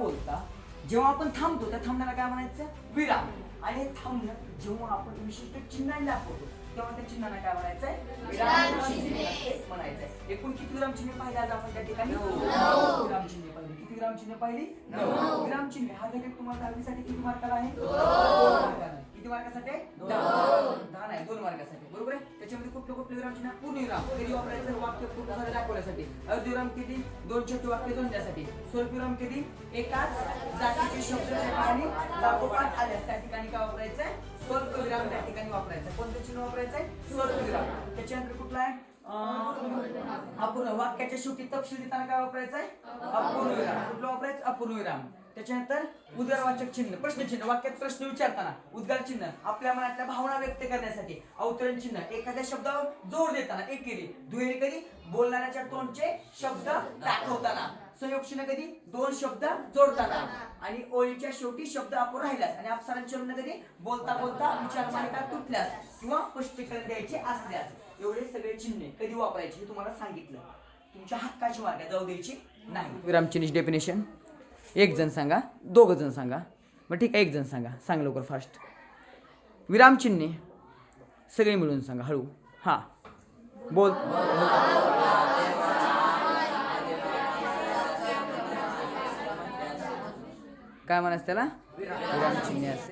बोलता जेव्हा आपण थांबतो त्या थांबण्याला काय म्हणायचं? विराम. आणि थांबणं जेव्हा आपण विशिष्ट चिन्हाने दाखवतो तेव्हा त्या चिन्हांना काय म्हणायचंय? विराम चिन्ह म्हणायचंय. एकूण किती विराम चिन्ह पाहिली आज आपण त्या ठिकाणी? 9 विराम चिन्ह पाहिली. किती विराम चिन्ह पाहिली? 9 विराम चिन्ह. हा घटक तुम्हाला 10वी साठी किती मार्काला आहे? 2 मार्काला. किती मार्कासाठी? 10 नाही 2 मार्कासाठी. बरोबर आहे. त्याच्यामध्ये कुठले विराम चिन्ह? पूर्णविराम कधी वापरायचं? वाक्य पूर्ण झालं दाखवण्यासाठी. अर्धविराम कधी? 2 छोटे वाक्य जोडण्यासाठी. स्वल्पविराम कधी? एकाच जातीचे शब्द आणि लागोपाठ आल्यास त्या ठिकाणी काय वापरायचंय? स्वल्पविराम त्या ठिकाणी वापरायचं. कोणतं चिन्ह वापरायचंय? स्वल्पविराम. त्याच्यानंतर कुठला आहे? अपूर्ण. वाक्याच्या शेवटी तपशील देताना काय वापरायचंय? अपूर्ण विराम. कुठलं वापरायचं? अपूर्ण विराम. त्याच्यानंतर उदरवाचक चिन्ह, प्रश्नचिन्ह, वाक्यात प्रश्न विचारताना उद्गार चिन्ह, आपल्या मनातल्या भावना व्यक्त करण्यासाठी अवतरण चिन्ह, एखाद्या शब्दावर जोर देताना एकेरी, दुहेरी कधी? बोलणाऱ्याच्या तोंडचे शब्द दाखवताना, संयोग चिन्ह कधी? 2 शब्द जोडताना, आणि ओळीच्या शेवटी शब्द अपूर्ण राहिल्यास, आणि अपसारण चिन्ह कधी? बोलता बोलता विचार मालिका तुटल्यास किंवा स्पष्टीकरण द्यायचे असल्यास. एवढे सगळे चिन्ह कधी वापरायचे हे तुम्हाला सांगितलं. तुमच्या हक्काची मार्ग जाऊ द्यायची नाही. विराम चिन्ह डेफिनेशन एक जण सांगा, 2 जण सांगा. मग ठीक आहे, 1 जण सांगा. सांग लवकर फास्ट. विराम चिन्हे सगळे मिळून सांगा हळू. हा बोल. काय म्हणायचं त्याला? विराम चिन्हे असे.